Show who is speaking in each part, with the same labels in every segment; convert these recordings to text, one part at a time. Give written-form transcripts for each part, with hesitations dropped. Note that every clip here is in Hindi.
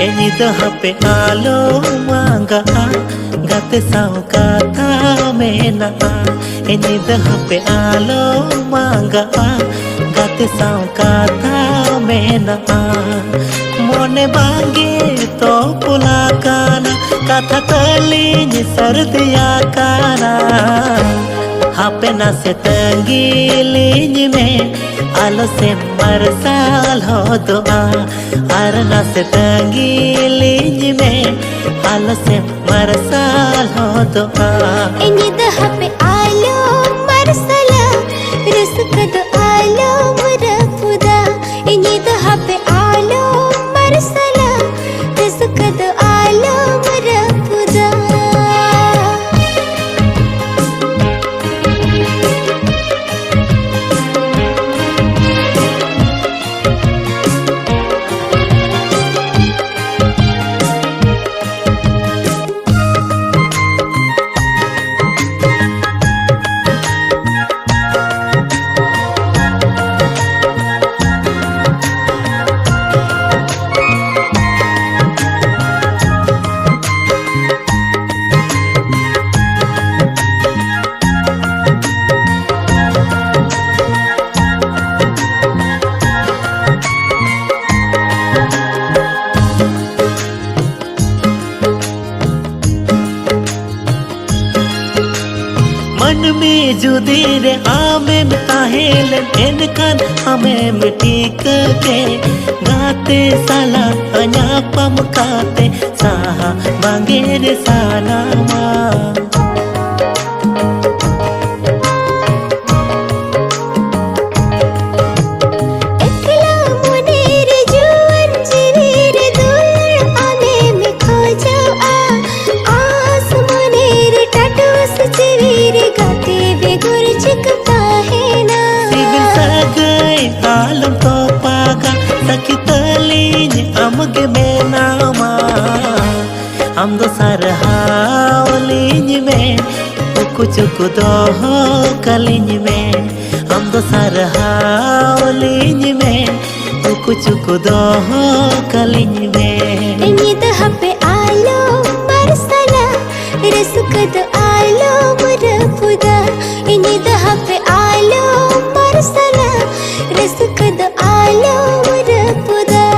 Speaker 1: Nyida hape alo manga gate saw katha mena Nyida hape alo manga gate saw katha mena Mone bange to pulakana katha kalini sardiya kana hape na se tangilini mein आलो से मरसाल हो दुआ आरना से तंगीलिंज में आलो से मरसाल हो दुआ
Speaker 2: इन्हीं पे आलो मरसला रिस्क दो आलो मुरफुदा इन्हीं पे आलो मरसला रिस्क दो आलो मुरफुदा
Speaker 1: मन में जुदी रे आमे ताहेल एनकान हमें मिटीक के गाते साला अन्या पम काते साहा बांगे रे सानामा आलम तो पागा सखी तलीन अमगे में नामा हम दो सर हावलीन में कुछ दो हो कलीन में हम दो सर हावलीन में कुछ दो हो कलीन में
Speaker 2: इन्हीं पे आलो मरसला रिस्क दो आलो मुरफुदा इन्हीं पे आलो मरसला रिस्क दो आलो मुरफुदा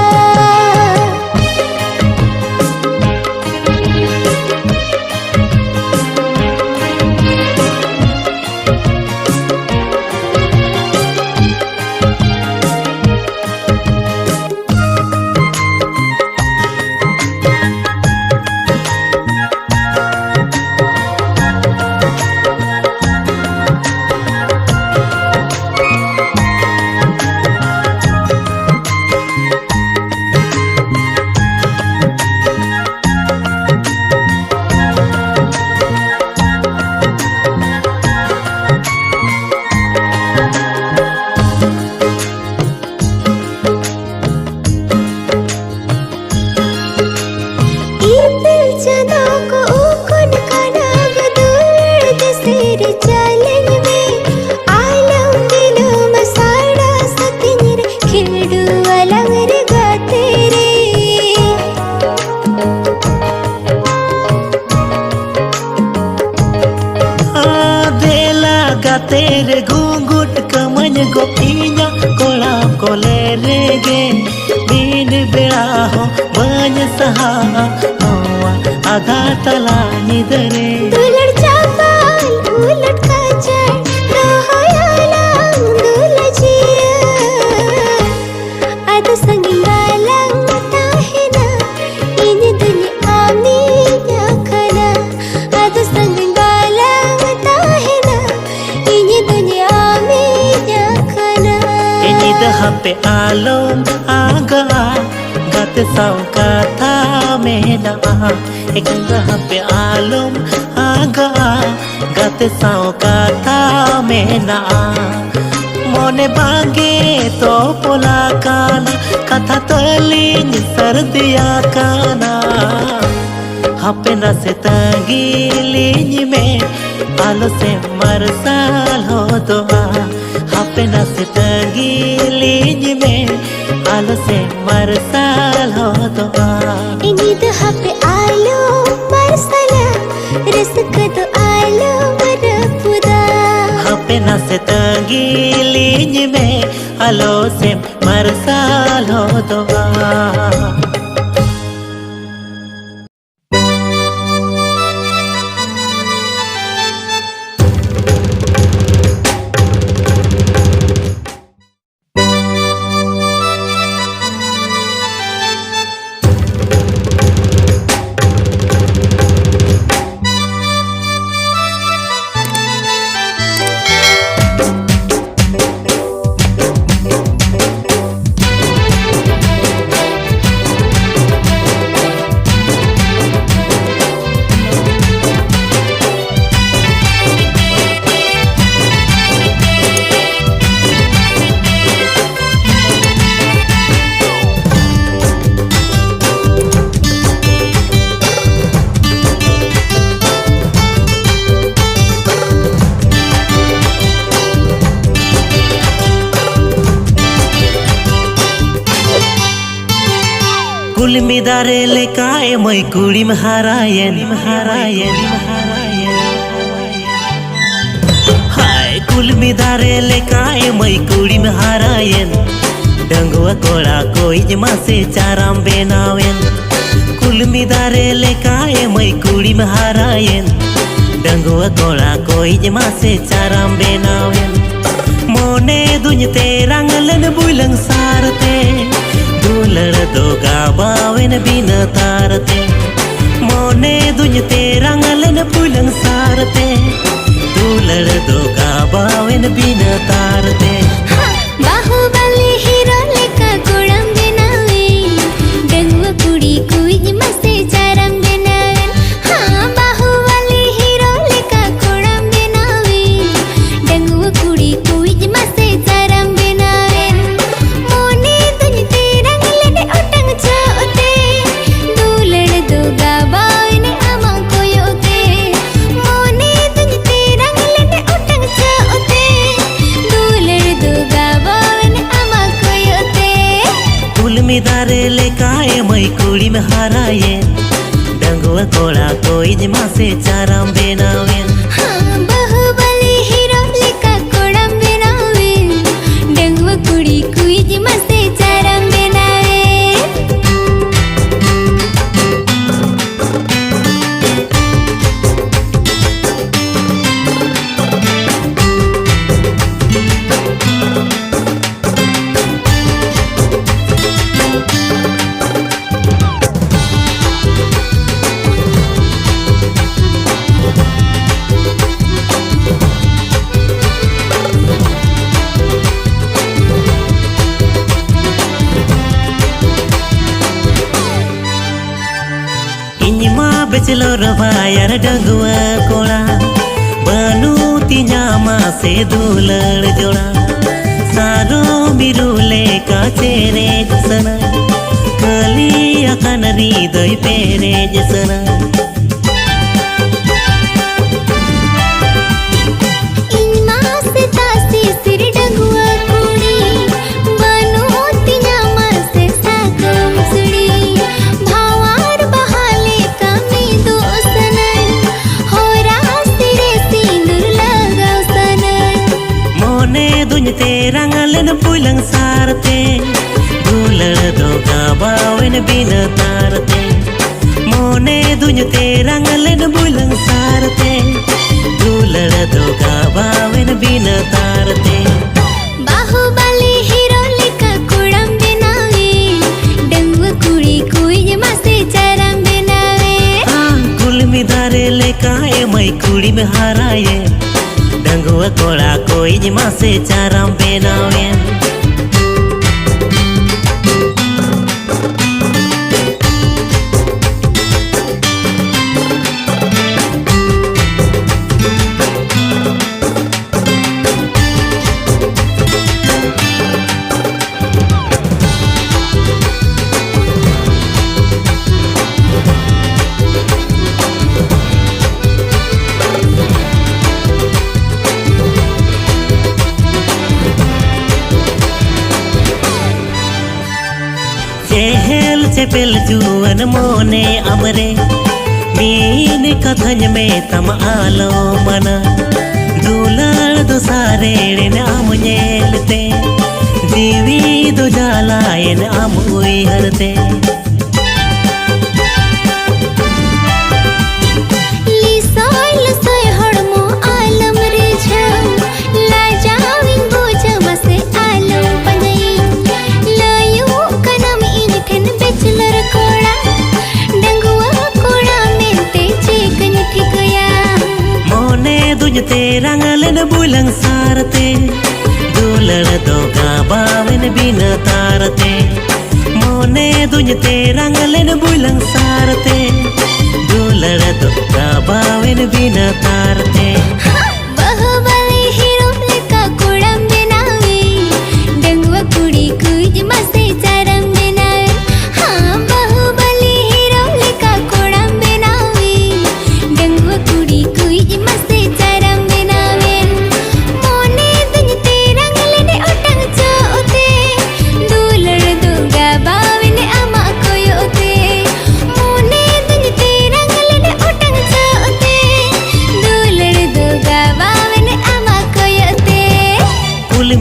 Speaker 1: तेरे घूंघट कमन गोपिया कोला कोले रेगे बीन बेड़ा हो बन सहा आधा तला निदरे
Speaker 2: दुलड़ चापाल उलट काचर रोहयाला दुलजिया आद संगीला ताहेना इन दुनिया में या खना आद संगीला ताहेना इन दुनिया में या खना
Speaker 1: इन्हीं पे आलोम आगा गाते साव कथा मेना एक पे आलोम आगा गाते साव कथा मेना मोने बांगे तो पोला काना कथा तलीन सर्दिया काना हापे न से तंगीलिन में आलो से मरसाल हो दुआ हापे न से तंगीलिन में आलो से मरसाल हो दुआ। hape nase tangiliñ me alo sem marsal hodoa. Kulmidare lekae mai kudim harayen Hai kulmidare lekae mai kudim harayen Dangwa kola koi jmase charam benawen Kulmidare lekae mai kudim harayen Dangwa kola koi jmase charam benawen Mone dunyte ranglan bulang sarte Dular doga bawen bina tarate Mone dunyte ranglan bulang sarte Dular doga bawen bina tarate
Speaker 2: Bahubali hero leka kodam benawe Dangwa kudi kuij mase charam benawen Bahubali hero leka kodam benawe Dangwa kudi kuij mase charam benawen Mone dunyte ranglan otang chaote Dular doga bawen ama koyote Mone dunyte ranglan otang chaote Dular doga bawen ama koyote
Speaker 1: Kulmidare lekae mai kudim harayen Dangwa kola koi jmase charam benawen
Speaker 2: Bahubali hero leka kodam benawe Dangwa kudi kuij mase charam benawe
Speaker 1: Inyma bachelor bayar dangwa kola Banu tinya mase dular jola Saro birule ka chere jasana Kali akan ridoi pere jasana
Speaker 2: Inma se tasi sir dangwa kudi Banu tinya mase sakam sudi Bhawar bahale kami dosana Hora sire sindur lagaw sana
Speaker 1: Mone dunyte ranglan bulang sarte Dular doga bawen bina tarate Mone dunyte ranglan bulang sarte Dular doga bawen bina tarate
Speaker 2: Bahubali hero leka kodam benawe Dangwa kudi kuij mase charam benawe
Speaker 1: Kulmidare lekae mai kudim harayen Dangwa kola koi jmase charam benawen चेपेल जुवन मोने अमरे मीन कथन में तम आलो मना दुलार दो सारेड़ेन आम नेलते जीवी दो जालायन आम उयहरते ते रंगलन बुलंग सारते दुलड़ दो गाबावन बिन तारते मोने दुजते रंगलन बुलंग सारते दुलड़ दो गाबावन बिन तारते
Speaker 2: बाहुबली हीरो लेका कुड़म बनावे डंगवा कुड़ी कुछ मसे चरम बनावे हाँ बाहुबली हीरो लेका कुड़म बनावे डंगवा कुड़ी कुछ मसे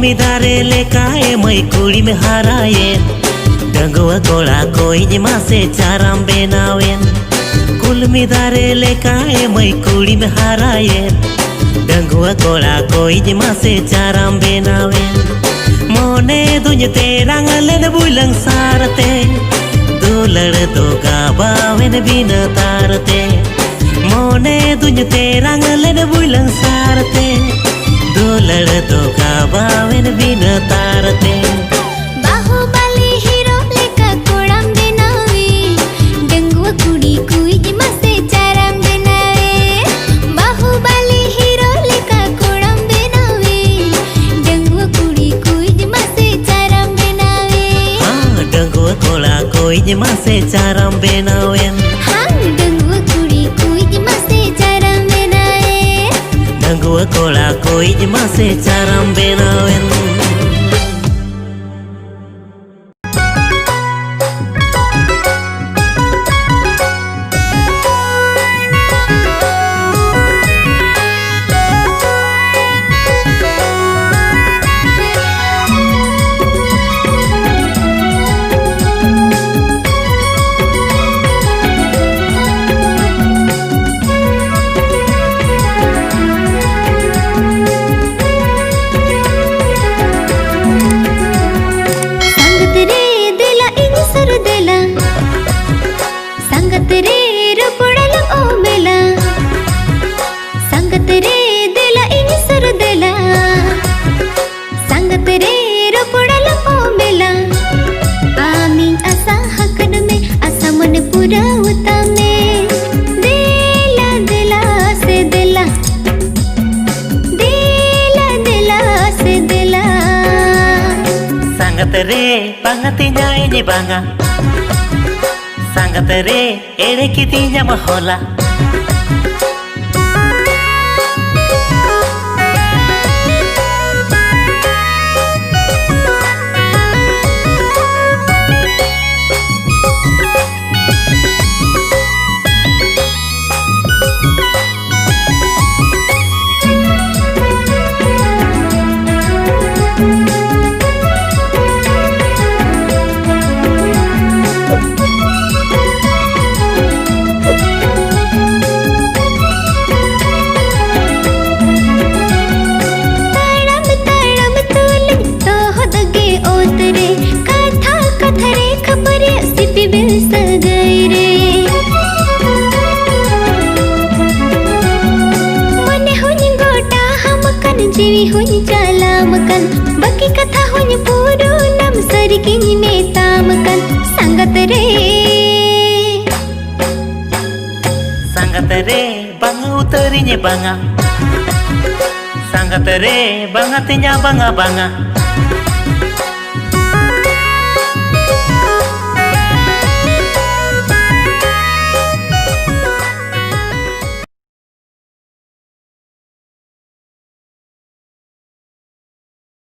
Speaker 1: मिदारे लेकाए मई कुड़ी में हाराए डंगवा कोड़ा कोई मासे चाराम बेनावेन कुल मिदारे लेकाए मई कुड़ी में हाराए डंगवा कोड़ा कोई मासे चाराम बेनावेन मोने दुजते रंगलन बुलंग सारते दुलड़ दो गाबावेन बिन तारते मोने दुजते रंगलन बुलंग सारते दुलड़ दो गाबावन बिन तारते
Speaker 2: बाहुबली हीरो लेका कुड़म बनावे डंगवा कुड़ी कुछ मसे चाराम बनावे बाहुबली हीरो लेका कुड़म बनावे डंगवा कुड़ी कुछ मसे चाराम बनावे
Speaker 1: हाँ डंगवा कोड़ा कोई मासे चाराम बेनावे
Speaker 2: हाँ डंगवा कुड़ी कुछ मसे चाराम बनावे
Speaker 1: डंगवा कोड़ा कोई मासे चाराम बेनावे रे bangatinya ini banga sangat re ere kitinya mahola जीवी हुई चालामकन बाकी कथा हुई पूरो नम सरकिनी में तामकन संगत रे banga uterinya banga sangat re banga tinya banga banga